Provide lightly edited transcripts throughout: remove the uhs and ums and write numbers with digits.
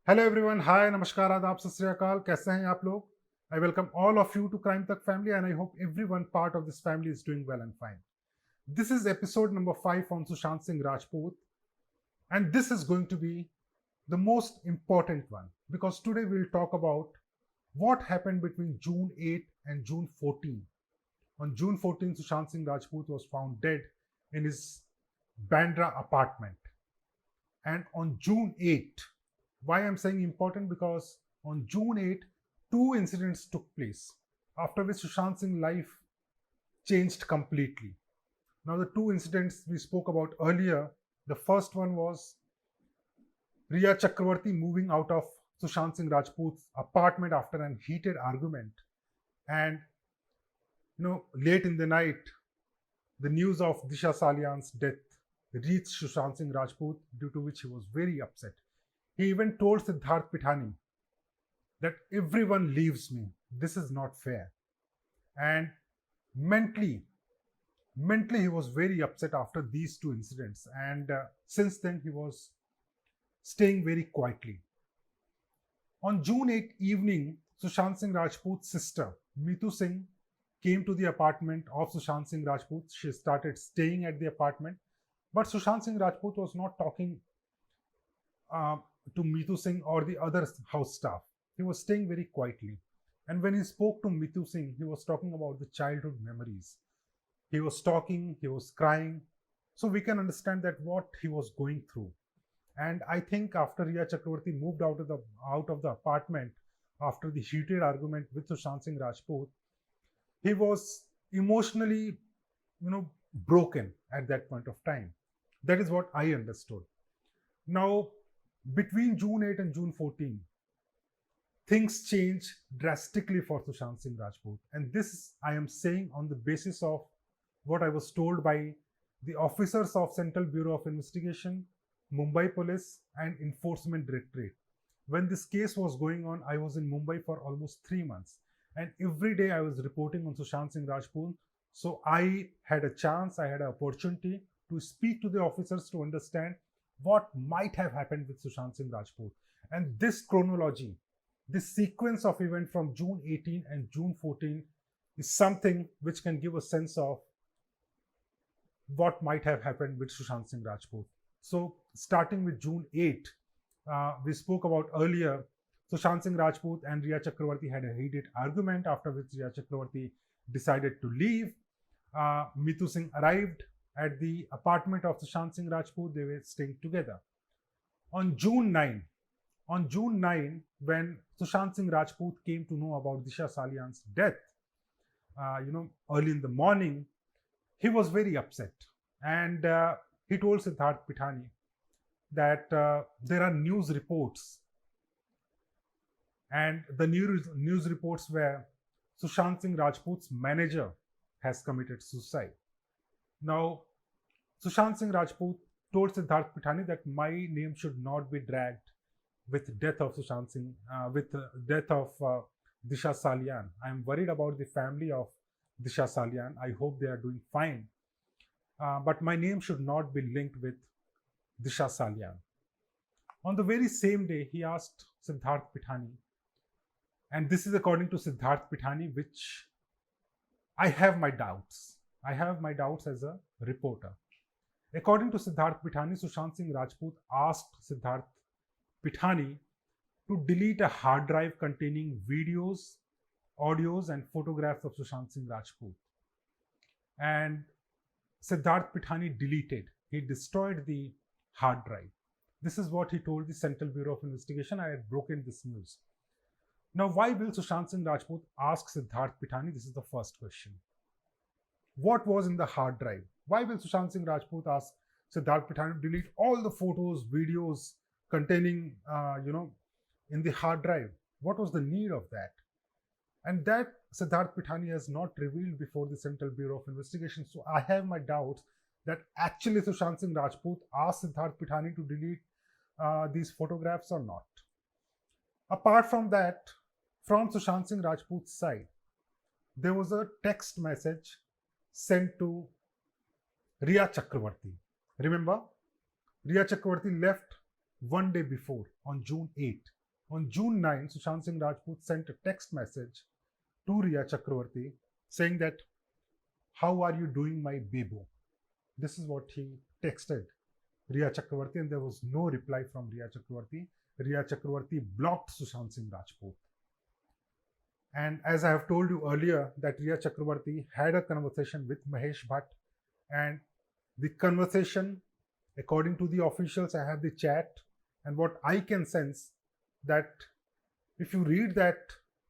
Hello everyone, हाय, नमस्कार, आदाब, सत श्री अकाल। कैसे हैं आप लोग? I welcome all of you to crime Tak family and I hope everyone part of this family is doing well and fine. This is episode number 5 on Sushant Singh Rajput, and this is going to be the most important one because today we'll talk about what happened between June 8 and June 14. On June 14, Sushant Singh Rajput was found dead in his Bandra apartment. And on June 8, why I'm saying important, because on June 8, two incidents took place after which Sushant Singh's life changed completely. Now, the two incidents we spoke about earlier, the first one was Riya Chakravarti moving out of Sushant Singh Rajput's apartment after an heated argument. And late in the night, the news of Disha Salian's death reached Sushant Singh Rajput, due to which he was very upset. He even told Siddharth Pithani that everyone leaves me. This is not fair. And mentally, he was very upset after these two incidents. And since then, he was staying very quietly. On June 8 evening, Sushant Singh Rajput's sister, Mitu Singh, came to the apartment of Sushant Singh Rajput. She started staying at the apartment. But Sushant Singh Rajput was not talking to Mitu Singh or the other house staff. He was staying very quietly. And when he spoke to Mitu Singh, he was talking about the childhood memories. He was talking, he was crying. So we can understand that what he was going through. And I think after Riya Chakravarti moved out of the apartment after the heated argument with Sushant Singh Rajput, he was emotionally, broken at that point of time. That is what I understood. Now, between June 8 and June 14, things change drastically for Sushant Singh Rajput. And this I am saying on the basis of what I was told by the officers of Central Bureau of Investigation, Mumbai Police, and Enforcement Directorate. When this case was going on, I was in Mumbai for almost 3 months. And every day I was reporting on Sushant Singh Rajput. So I had an opportunity to speak to the officers to understand what might have happened with Sushant Singh Rajput. And this chronology, this sequence of events from June 18 and June 14 is something which can give a sense of what might have happened with Sushant Singh Rajput. So, starting with June 8, we spoke about earlier, Sushant Singh Rajput and Riya Chakravarti had a heated argument, after which Riya Chakravarti decided to leave. Mitu Singh arrived at the apartment of Sushant Singh Rajput. They were staying together. On June 9, when Sushant Singh Rajput came to know about Disha Salian's death, early in the morning, he was very upset. And he told Siddharth Pithani that there are news reports. And the news reports were Sushant Singh Rajput's manager has committed suicide. Now, Sushant Singh Rajput told Siddharth Pithani that my name should not be dragged with death of Sushant Singh, death of Disha Salian. I am worried about the family of Disha Salian. I hope they are doing fine. But my name should not be linked with Disha Salian. On the very same day, he asked Siddharth Pithani, and this is according to Siddharth Pithani, which I have my doubts. I have my doubts as a reporter. According to Siddharth Pithani, Sushant Singh Rajput asked Siddharth Pithani to delete a hard drive containing videos, audios, and photographs of Sushant Singh Rajput. And Siddharth Pithani deleted. He destroyed the hard drive. This is what he told the Central Bureau of Investigation. I had broken this news. Now, why will Sushant Singh Rajput ask Siddharth Pithani? This is the first question. What was in the hard drive? Why will Sushant Singh Rajput ask Siddharth Pithani to delete all the photos, videos containing, in the hard drive? What was the need of that? And that Siddharth Pithani has not revealed before the Central Bureau of Investigation. So I have my doubts that actually Sushant Singh Rajput asked Siddharth Pithani to delete these photographs or not. Apart from that, from Sushant Singh Rajput's side, there was a text message sent to Riya Chakravarti. Remember, Riya Chakravarti left one day before on June 8. On June 9, Sushant Singh Rajput sent a text message to Riya Chakravarti saying that, "How are you doing, my bebo?" This is what he texted Riya Chakravarti, and there was no reply from Riya Chakravarti. Riya Chakravarti blocked Sushant Singh Rajput. And as I have told you earlier, that Riya Chakravarti had a conversation with Mahesh Bhatt, and the conversation, according to the officials, I have the chat, and what I can sense that if you read that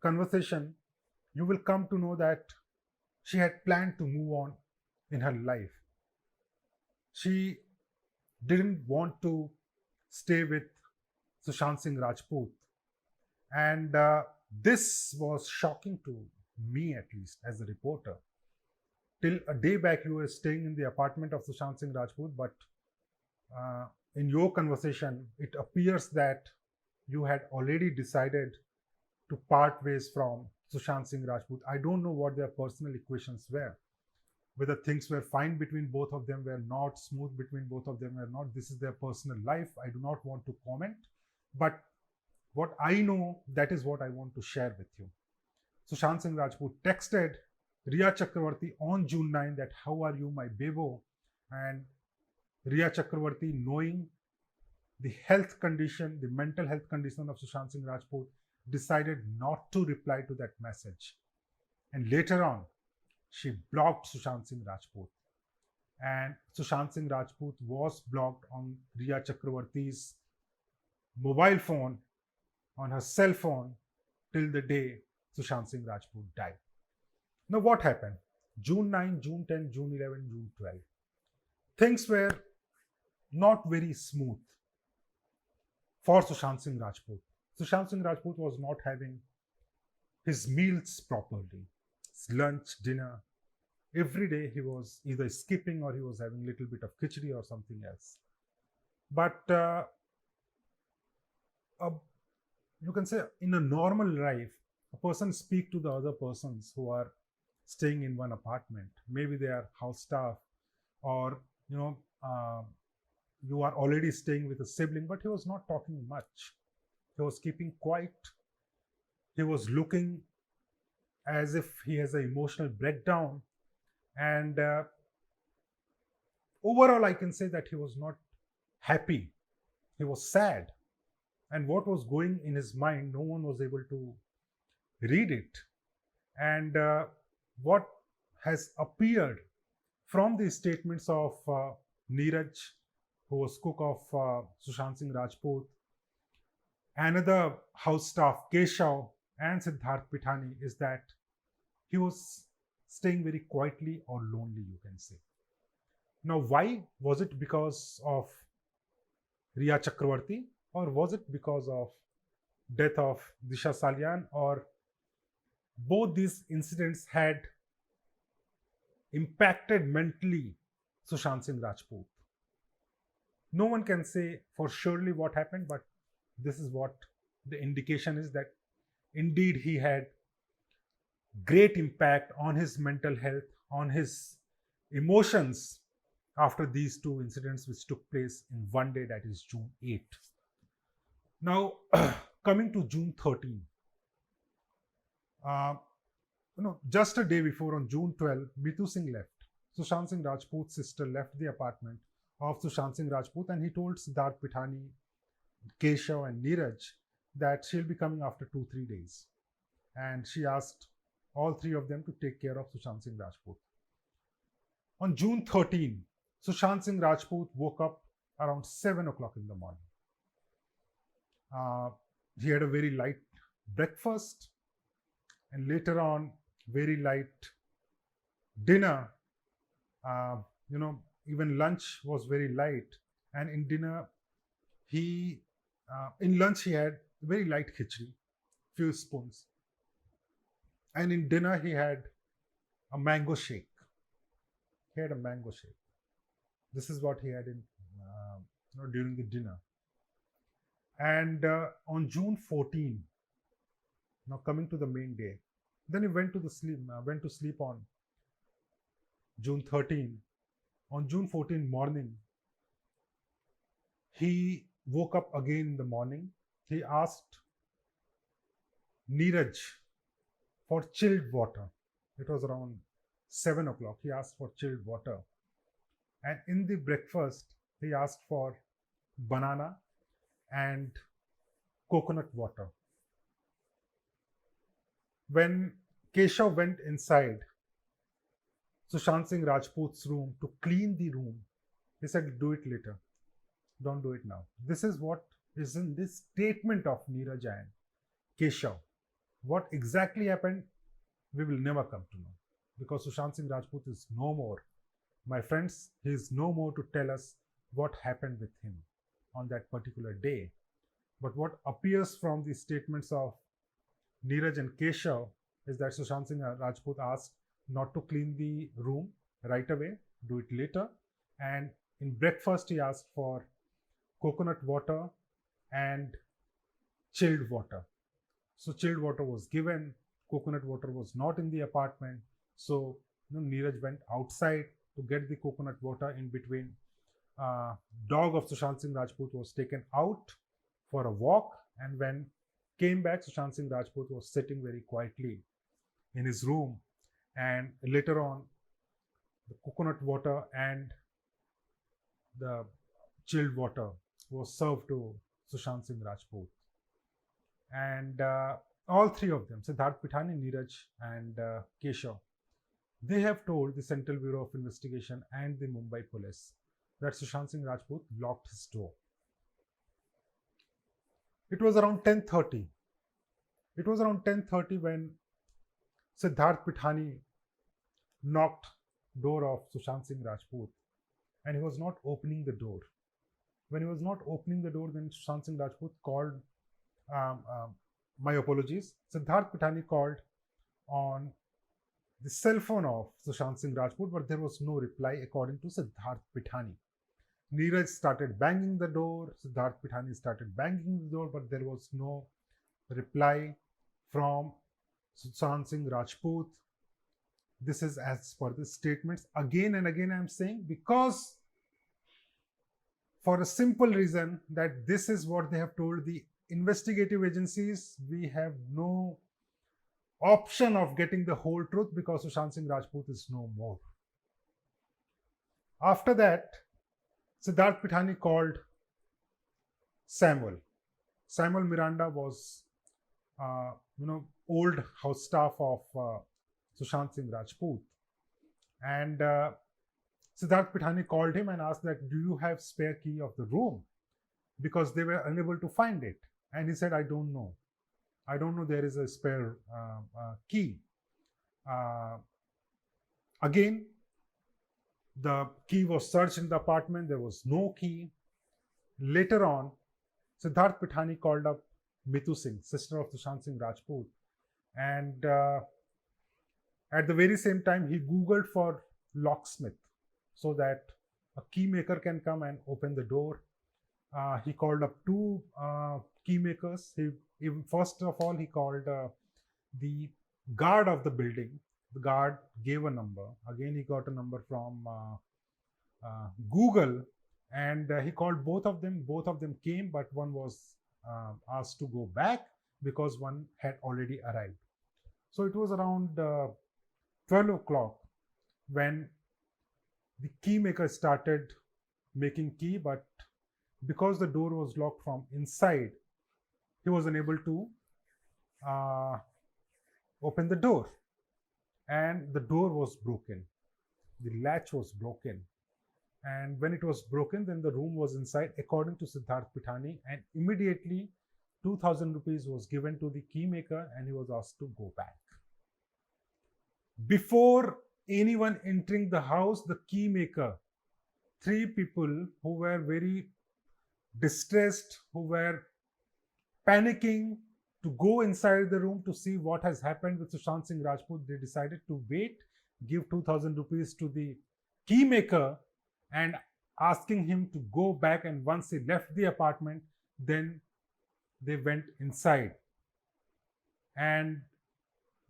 conversation, you will come to know that she had planned to move on in her life. She didn't want to stay with Sushant Singh Rajput, and this was shocking to me, at least as a reporter. Till a day back, you were staying in the apartment of Sushant Singh Rajput, but in your conversation, it appears that you had already decided to part ways from Sushant Singh Rajput. I don't know what their personal equations were, whether things were fine between both of them, were not smooth between both of them, or not. This is their personal life. I do not want to comment, but what I know, that is what I want to share with you. Sushant Singh Rajput texted Riya Chakravarti on June 9 that, "How are you, my bebo?" And Riya Chakravarti, knowing the health condition, the mental health condition of Sushant Singh Rajput, decided not to reply to that message. And later on, she blocked Sushant Singh Rajput. And Sushant Singh Rajput was blocked on Riya Chakravarti's mobile phone, on her cell phone, till the day Sushant Singh Rajput died. Now, what happened? June 9, June 10, June 11, June 12. Things were not very smooth for Sushant Singh Rajput. Sushant Singh Rajput was not having his meals properly. His lunch, dinner, every day he was either skipping or he was having a little bit of khichdi or something else. But you can say in a normal life, a person speak to the other persons who are staying in one apartment. Maybe they are house staff, or you are already staying with a sibling, but he was not talking much. He was keeping quiet. He was looking as if he has an emotional breakdown. And overall, I can say that he was not happy. He was sad. And what was going in his mind, no one was able to read it. And what has appeared from the statements of Neeraj, who was cook of Sushant Singh Rajput, another house staff, Keshav, and Siddharth Pithani, is that he was staying very quietly or lonely, you can say. Now, why? Was it because of Riya Chakravarti, or was it because of death of Disha Salian, or both these incidents had impacted mentally Sushant Singh Rajput? No one can say for surely what happened, but this is what the indication is, that indeed he had great impact on his mental health, on his emotions, after these two incidents which took place in one day, that is June 8. Now, coming to June 13, just a day before, on June 12, Mitu Singh left. Sushant Singh Rajput's sister left the apartment of Sushant Singh Rajput, and he told Siddharth Pithani, Keshav, and Neeraj that she'll be coming after 2-3 days. And she asked all three of them to take care of Sushant Singh Rajput. On June 13, Sushant Singh Rajput woke up around 7 o'clock in the morning. He had a very light breakfast, and later on, very light dinner. Even lunch was very light. And in dinner, in lunch he had very light khichdi, few spoons. And in dinner, he had a mango shake. He had a mango shake. This is what he had during the dinner. And on June 14, now coming to the main day, then he went to sleep on June 13. On June 14 morning, he woke up again in the morning, he asked Neeraj for chilled water. It was around 7 o'clock. He asked for chilled water. And in the breakfast, he asked for banana and coconut water. When Keshav went inside Sushant Singh Rajput's room to clean the room, he said, do it later. Don't do it now. This is what is in this statement of Neeraj and Keshav. What exactly happened, we will never come to know, because Sushant Singh Rajput is no more. My friends, he is no more to tell us what happened with him on that particular day. But what appears from the statements of Neeraj and Keshav is that Sushant Singh Rajput asked not to clean the room right away, do it later. And in breakfast, he asked for coconut water and chilled water. So chilled water was given, coconut water was not in the apartment. So Neeraj went outside to get the coconut water. In between, dog of Sushant Singh Rajput was taken out for a walk, and when came back, Sushant Singh Rajput was sitting very quietly in his room, and later on the coconut water and the chilled water was served to Sushant Singh Rajput. And all three of them, Siddharth Pithani, Neeraj and Keshav, they have told the Central Bureau of Investigation and the Mumbai police that Sushant Singh Rajput locked his door. It was around 10:30. It was around 10:30 when Siddharth Pithani knocked door of Sushant Singh Rajput, and he was not opening the door. When he was not opening the door, then Sushant Singh Rajput called, my apologies, Siddharth Pithani called on the cell phone of Sushant Singh Rajput, but there was no reply according to Siddharth Pithani. Neeraj started banging the door, Siddharth Pithani started banging the door, but there was no reply from Sushant Singh Rajput. This is as per the statements. Again and again I am saying, because for a simple reason that this is what they have told the investigative agencies. We have no option of getting the whole truth because Sushant Singh Rajput is no more. After that, Siddharth Pithani called Samuel. Samuel Miranda was, old house staff of Sushant Singh Rajput. And Siddharth Pithani called him and asked that, do you have spare key of the room? Because they were unable to find it. And he said, I don't know. I don't know there is a spare key. Again, the key was searched in the apartment. There was no key. Later on, Siddharth Pithani called up Mitu Singh, sister of Sushant Singh Rajput. And at the very same time, he Googled for locksmith so that a key maker can come and open the door. He called up two key makers. First of all, he called the guard of the building. The guard gave a number. Again, he got a number from Google, and he called both of them. Both of them came, but one was asked to go back because one had already arrived. So it was around 12 o'clock when the key maker started making key, but because the door was locked from inside, he was unable to open the door, and the door was broken. The latch was broken, and when it was broken, then the room was inside according to Siddharth Pithani, and immediately 2,000 rupees was given to the key maker and he was asked to go back. Before anyone entering the house, the key maker, three people who were very distressed, who were panicking to go inside the room to see what has happened with Sushant Singh Rajput, they decided to wait, give 2,000 rupees to the key maker and asking him to go back, and once he left the apartment, then they went inside. And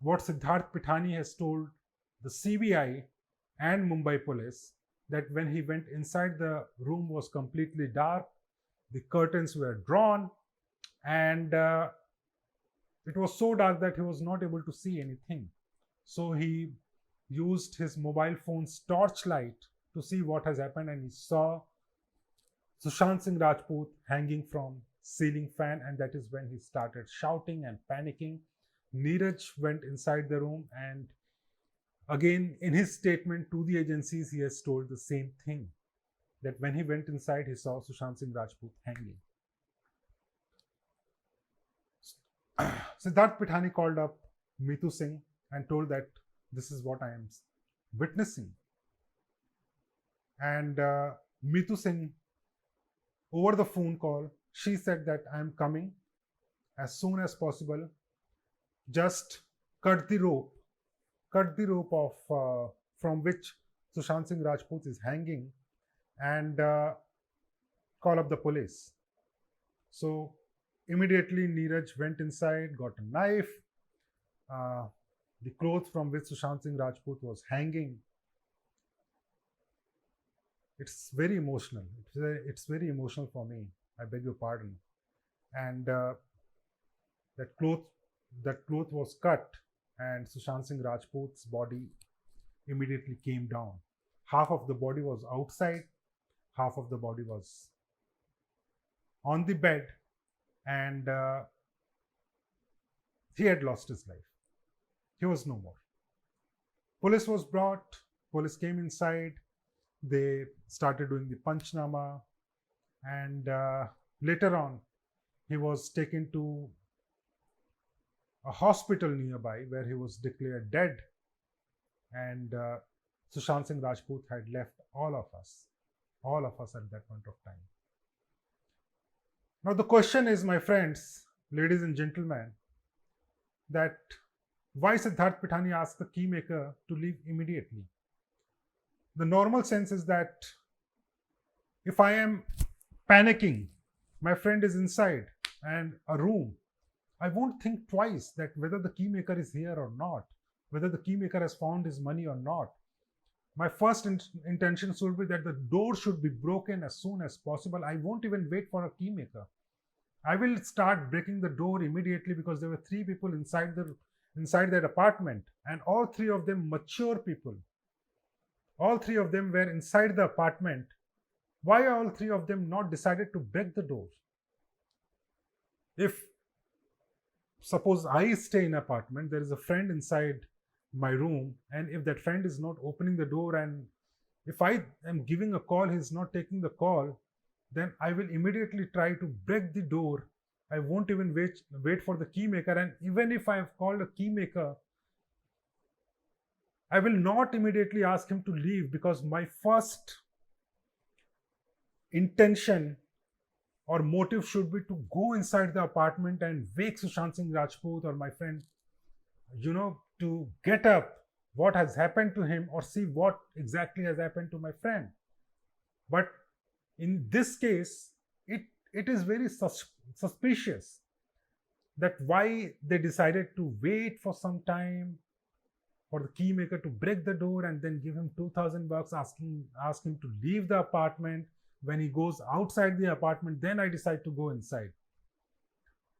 what Siddharth Pithani has told the CBI and Mumbai police, that when he went inside, the room was completely dark, the curtains were drawn, and it was so dark that he was not able to see anything. So he used his mobile phone's torchlight to see what has happened, and he saw Sushant Singh Rajput hanging from ceiling fan, and that is when he started shouting and panicking. Neeraj went inside the room, and again in his statement to the agencies he has told the same thing, that when he went inside he saw Sushant Singh Rajput hanging. Siddharth Pithani called up Meetu Singh and told that this is what I am witnessing. And Meetu Singh, over the phone call, she said that I am coming as soon as possible. Just cut the rope of from which Sushant Singh Rajput is hanging, and call up the police. So immediately Neeraj went inside, got a knife, the clothes from which Sushant Singh Rajput was hanging. It's very emotional. It's very emotional for me. I beg your pardon. And that cloth was cut, and Sushant Singh Rajput's body immediately came down. Half of the body was outside, half of the body was on the bed, and he had lost his life. He was no more. Police was brought, police came inside, they started doing the panchnama, and later on he was taken to a hospital nearby where he was declared dead, and Sushant Singh Rajput had left all of us at that point of time. Now the question is, my friends, ladies and gentlemen, that why Siddharth Pithani asked the keymaker to leave immediately. The normal sense is that if I am panicking, my friend is inside and a room, I won't think twice that whether the keymaker is here or not, whether the keymaker has found his money or not. My first intention should be that the door should be broken as soon as possible. I won't even wait for a keymaker. I will start breaking the door immediately, because there were 3 people inside that apartment, and all 3 of them mature people. All 3 of them were inside the apartment. Why all 3 of them not decided to break the door? If suppose I stay in an apartment, there is a friend inside my room, and if that friend is not opening the door, and if I am giving a call, he is not taking the call, then I will immediately try to break the door. I won't even wait for the keymaker, and even if I have called a keymaker, I will not immediately ask him to leave, because my first intention or motive should be to go inside the apartment and wake Sushant Singh Rajput or my friend, to get up what has happened to him, or see what exactly has happened to my friend. But in this case, it is very suspicious that why they decided to wait for some time for the keymaker to break the door and then give him $2,000, ask him to leave the apartment. When he goes outside the apartment, then I decide to go inside.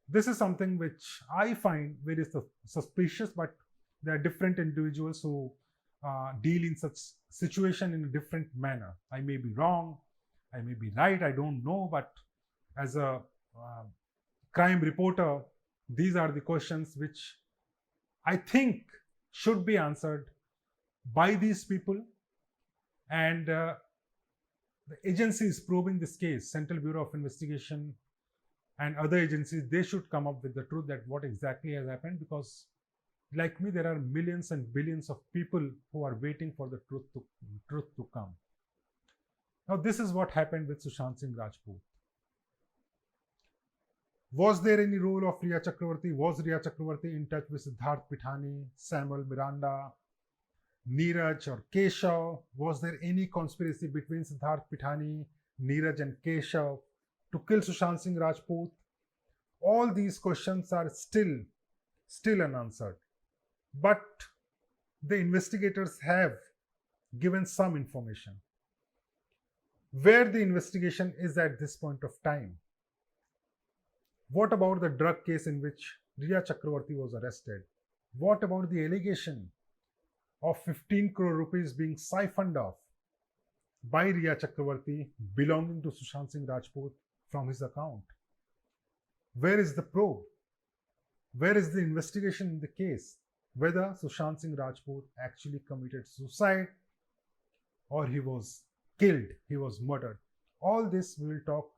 This is something which I find very suspicious, but there are different individuals who deal in such situation in a different manner. I may be wrong, I may be right, I don't know, but as a crime reporter, these are the questions which I think should be answered by these people. And the agency is probing this case, Central Bureau of Investigation and other agencies, they should come up with the truth that what exactly has happened, because like me, there are millions and billions of people who are waiting for the truth to come. Now, this is what happened with Sushant Singh Rajput. Was there any role of Riya Chakravarti? Was Riya Chakravarti in touch with Siddharth Pithani, Samuel Miranda, Neeraj or Keshav? Was there any conspiracy between Siddharth Pithani, Neeraj and Keshav to kill Sushant Singh Rajput? All these questions are still unanswered. But the investigators have given some information. Where the investigation is at this point of time. What about the drug case in which Riya Chakravarti was arrested? What about the allegation of 15 crore rupees being siphoned off by Riya Chakravarti belonging to Sushant Singh Rajput from his account? Where is the probe? Where is the investigation in the case? Whether Sushant Singh Rajput actually committed suicide or he was killed, he was murdered. All this we will talk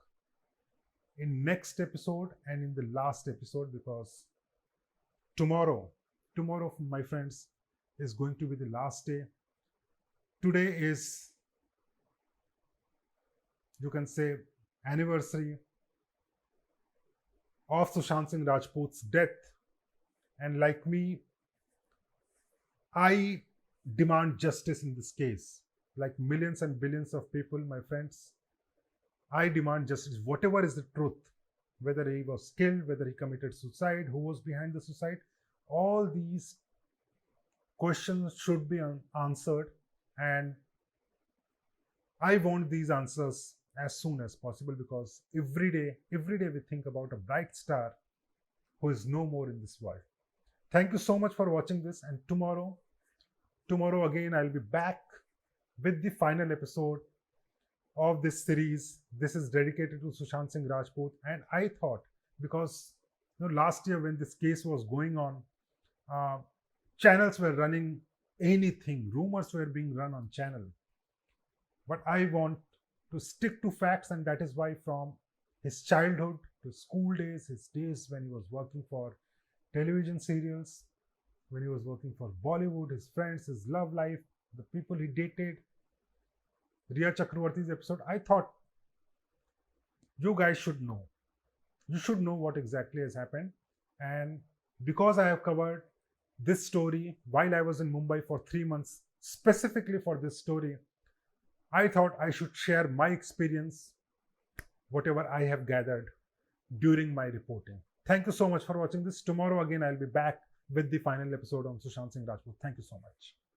in next episode and in the last episode, because tomorrow, my friends, is going to be the last day. Today is, you can say, anniversary of Sushant Singh Rajput's death. And like me, I demand justice in this case. Like millions and billions of people, my friends, I demand justice. Whatever is the truth, whether he was killed, whether he committed suicide, who was behind the suicide, all these questions should be answered. And I want these answers as soon as possible, because every day we think about a bright star who is no more in this world. Thank you so much for watching this, and tomorrow again I'll be back with the final episode of this series. This is dedicated to Sushant Singh Rajput. And I thought, because last year when this case was going on, channels were running anything, rumors were being run on channel, but I want to stick to facts. And that is why, from his childhood to school days, his days when he was working for television serials, when he was working for Bollywood, his friends, his love life, the people he dated, Riya Chakravarti's episode, I thought you guys should know. You should know what exactly has happened. And because I have covered this story while I was in Mumbai for 3 months, specifically for this story, I thought I should share my experience, whatever I have gathered during my reporting. Thank you so much for watching this. Tomorrow again I'll be back with the final episode on Sushant Singh Rajput. Thank you so much.